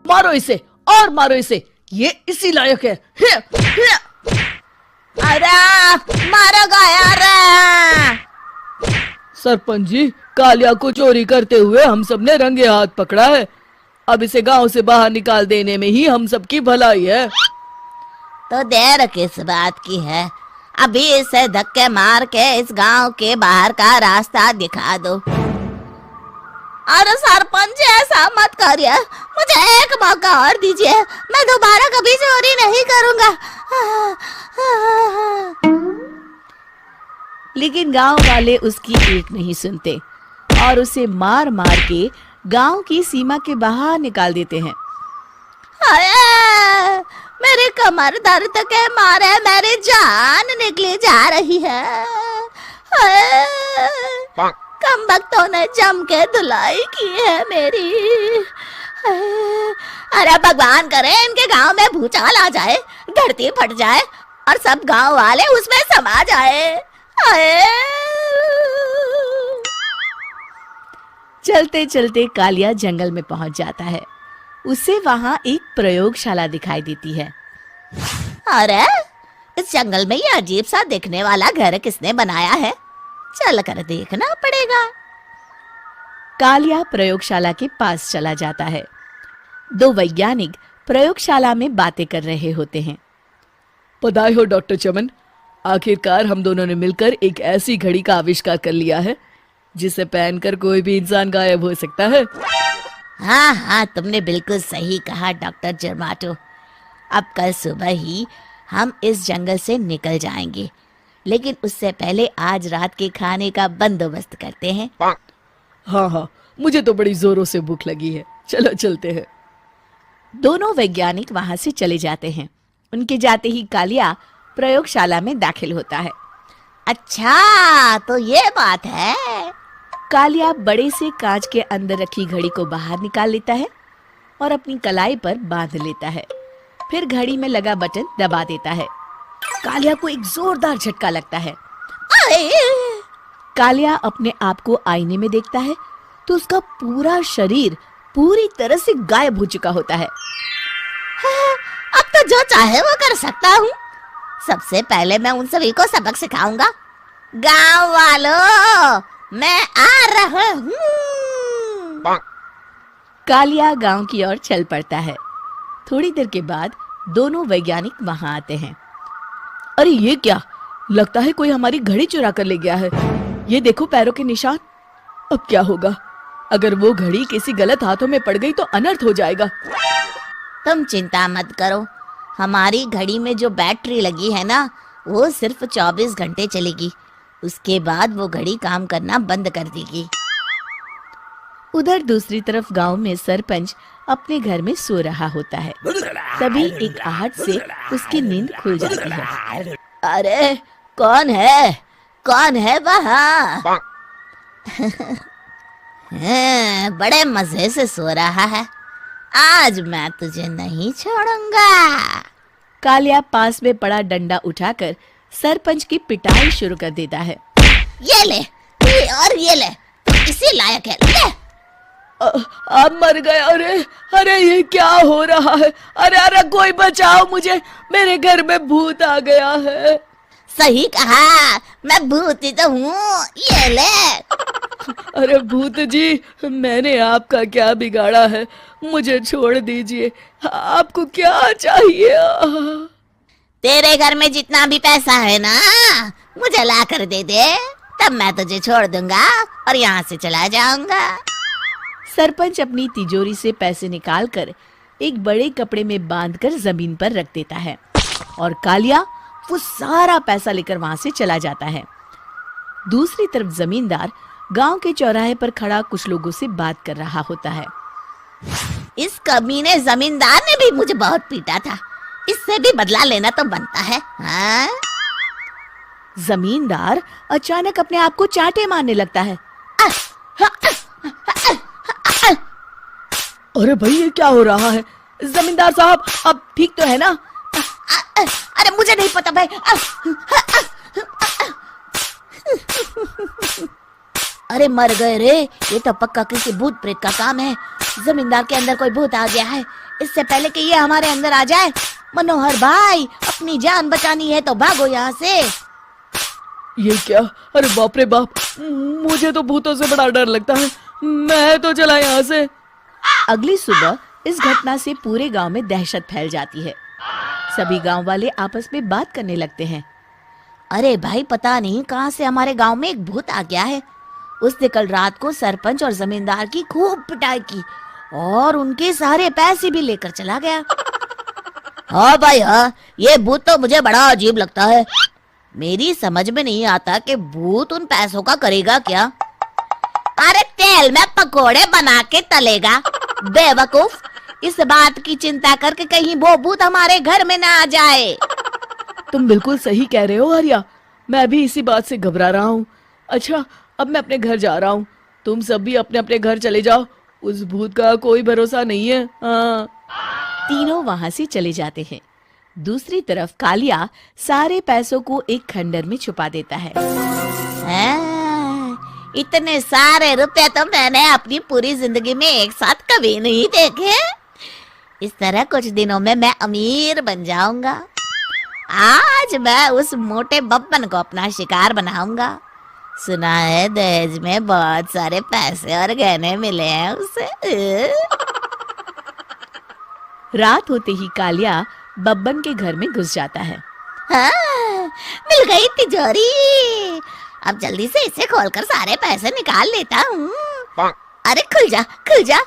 मारो इसे और मारो इसे, ये इसी लायक है। अरे मारो गया रे। सरपंच जी, कालिया को चोरी करते हुए हम सब ने रंगे हाथ पकड़ा है। अब इसे गांव से बाहर निकाल देने में ही हम सबकी भलाई है। तो देर किस बात की है, अभी इसे धक्के मार के इस गांव के बाहर का रास्ता दिखा दो। अरे सरपंच जी, ऐसा मत करिए, मुझे एक मौका और दीजिए, मैं दोबारा कभी चोरी नहीं करूंगा। लेकिन गांव वाले उसकी एक नहीं सुनते और उसे मार मार के गांव की सीमा के बाहर निकाल देते हैं। हाय, मेरी कमर दर्द के मारे मेरी जान निकली जा रही है। हाय, कमबख्तों ने जम के धुलाई की है मेरी। अरे भगवान करे इनके गांव में भूचाल आ जाए, धरती फट जाए और सब गांव वाले उसमें समा जाए। चलते चलते कालिया जंगल में पहुंच जाता है। उसे वहां एक प्रयोगशाला दिखाई देती है। अरे इस जंगल में ये अजीब सा दिखने वाला घर किसने बनाया है, चल कर देखना पड़ेगा। कालिया प्रयोगशाला के पास चला जाता है। दो वैज्ञानिक प्रयोगशाला में बातें कर रहे होते हैं। बधाई हो डॉक्टर चमन, आखिरकार हम दोनों ने मिलकर एक ऐसी घड़ी का आविष्कार कर लिया है जिसे पहनकर कोई भी इंसान गायब हो सकता है। हाँ हाँ, तुमने बिल्कुल सही कहा डॉक्टर जर्माटो। अब कल सुबह ही हम इस जंगल से निकल जाएंगे, लेकिन उससे पहले आज रात के खाने का बंदोबस्त करते हैं। हाँ हाँ, मुझे तो बड़ी जोरों से भूख लगी है, चलो चलते हैं। दोनों वैज्ञानिक वहां से चले जाते हैं। उनके जाते ही कालिया प्रयोगशाला में दाखिल होता है। अच्छा तो ये बात है। कालिया बड़े से कांच के अंदर रखी घड़ी को बाहर निकाल लेता है और अपनी कलाई पर बांध लेता है। फिर घड़ी में लगा बटन दबा देता है। कालिया को एक जोरदार झटका लगता है। कालिया अपने आप को आईने में देखता है तो उसका पूरा शरीर पूरी तरह से गायब हो चुका होता है। अब तो जो चाहे वो कर सकता हूँ। सबसे पहले मैं उन सभी को सबक सिखाऊंगा। गांव वालों, मैं आ रहा हूँ। कालिया गांव की ओर चल पड़ता है। थोड़ी देर के बाद दोनों वैज्ञानिक वहां आते हैं। अरे ये क्या, लगता है कोई हमारी घड़ी चुरा कर ले गया है। ये देखो पैरों के निशान। अब क्या होगा, अगर वो घड़ी किसी गलत हाथों में पड़ गई तो अनर्थ हो जाएगा। तुम चिंता मत करो, हमारी घड़ी में जो बैटरी लगी है ना, वो सिर्फ 24 घंटे चलेगी। उसके बाद वो घड़ी काम करना बंद कर देगी। उधर दूसरी तरफ गांव में सरपंच अपने घर में सो रहा होता है। तभी एक आहट से उसकी नींद खुल जाती है। अरे कौन है, कौन है वहाँ? बड़े मजे से सो रहा है, आज मैं तुझे नहीं छोड़ूंगा। कालिया पास में पड़ा डंडा उठाकर सरपंच की पिटाई शुरू कर देता है। ये ले, ये और ये ले, तू इसी लायक है, ले। आप मर गए। अरे अरे ये क्या हो रहा है? अरे अरे कोई बचाओ मुझे, मेरे घर में भूत आ गया है। सही कहा, मैं भूत ही तो हूँ, ये ले। अरे भूत जी, मैंने आपका क्या बिगाड़ा है, मुझे छोड़ दीजिए। आपको क्या चाहिए? तेरे घर में जितना भी पैसा है ना, मुझे ला कर दे दे, तब मैं तुझे छोड़ दूंगा और यहाँ से चला जाऊंगा। सरपंच अपनी तिजोरी से पैसे निकालकर एक बड़े कपड़े में बांधकर जमीन पर रख देता है और कालिया वो सारा पैसा लेकर वहां से चला जाता है। दूसरी तरफ जमींदार गांव के चौराहे पर खड़ा कुछ लोगों से बात कर रहा होता है। इस कमीने जमींदार ने भी मुझे बहुत पीटा था, इससे भी बदला लेना तो बनता है। हाँ? जमींदार अचानक अपने आप को चांटे मारने लगता है। अरे भाई ये क्या हो रहा है? जमींदार साहब अब ठीक तो है ना? अरे मुझे नहीं पता भाई। अरे मर गए रे, ये तो पक्का किसी भूत प्रेत का काम है। जमींदार के अंदर कोई भूत आ गया है, इससे पहले कि ये हमारे अंदर आ जाए। मनोहर भाई, अपनी जान बचानी है तो भागो यहाँ से। ये क्या? अरे बाप रे बाप, मुझे तो भूतों से बड़ा डर लगता है। मैं तो चला यहाँ से। अगली सुबह इस घटना से पूरे गांव में दहशत फैल जाती है। सभी गांव वाले आपस में बात करने लगते हैं। अरे भाई, पता नहीं कहाँ से हमारे गांव में एक भूत आ गया है। उसने कल रात को सरपंच और जमींदार की खूब पिटाई की और उनके सारे पैसे भी लेकर चला गया। हाँ भाई हाँ, ये भूत तो मुझे बड़ा अजीब लगता है। मेरी समझ में नहीं आता कि भूत उन पैसों का करेगा क्या। अरे तेल में पकोड़े बना के तलेगा। बेवकूफ, इस बात की चिंता करके कहीं वो भूत हमारे घर में ना आ जाए। तुम बिल्कुल सही कह रहे हो आर्या, मैं भी इसी बात से घबरा रहा हूँ। अच्छा, अब मैं अपने घर जा रहा हूँ। तुम सब भी अपने अपने घर चले जाओ। उस भूत का कोई भरोसा नहीं है। हाँ। तीनों वहां से चले जाते हैं। दूसरी तरफ कालिया सारे पैसों को एक खंडर में छुपा देता है। इतने सारे रुपए तो मैंने अपनी पूरी जिंदगी में एक साथ कभी नहीं देखे। इस तरह कुछ दिनों में मैं अमीर बन जाऊंगा। आज मैं उस मोटे बब्बन को अपना शिकार बनाऊंगा। सुना है दहेज में बहुत सारे पैसे और गहने मिले हैं उसे। रात होते ही कालिया बब्बन के घर में घुस जाता है। हाँ, मिल गई तिजोरी। अब जल्दी से इसे खोलकर सारे पैसे निकाल लेता हूँ। अरे खुल जा, खुल जा।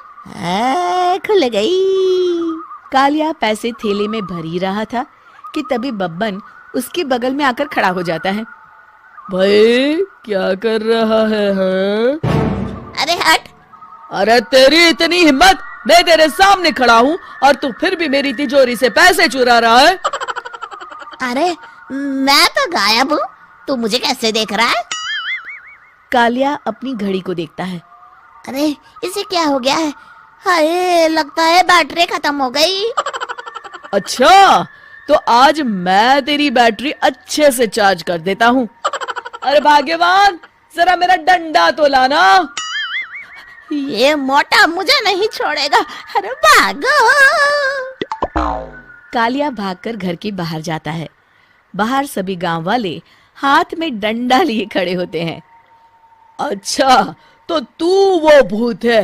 खुल गई। कालिया पैसे थैले में भर ही रहा था कि तभी बब्बन उसके बगल में आकर खड़ा हो जाता है। भाई क्या कर रहा है? हाँ? अरे हट। अरे तेरी इतनी हिम्मत! मैं तेरे सामने खड़ा हूँ और तू फिर भी मेरी तिजोरी से पैसे चुरा रहा है। अरे मैं तो गायब हूँ, तू मुझे कैसे देख रहा है? कालिया अपनी घड़ी को देखता है। अरे इसे क्या हो गया है? हाय, लगता है बैटरी खत्म हो गई। अच्छा, तो आज मैं तेरी बैटरी अच्छे से चार्ज कर देता हूँ। अरे भाग्यवान, जरा मेरा डंडा तो लाना। ये मोटा मुझे नहीं छोड़ेगा। अरे भागो। कालिया भागकर घर के बाहर जाता है। बाहर सभी गांव वाले हाथ में डंडा लिए खड़े होते हैं। अच्छा, तो तू वो भूत है?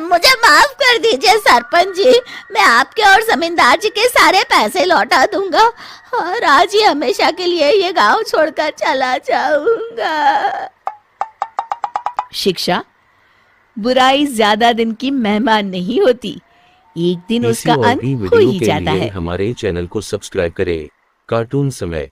मुझे माफ कर दीजिए सरपंच जी, मैं आपके और जमींदार जी के सारे पैसे लौटा दूंगा और आज ही हमेशा के लिए ये गांव छोड़कर चला जाऊंगा। शिक्षा: बुराई ज्यादा दिन की मेहमान नहीं होती, एक दिन उसका अंत हो ही जाता है। हमारे चैनल को सब्सक्राइब करें। कार्टून समय।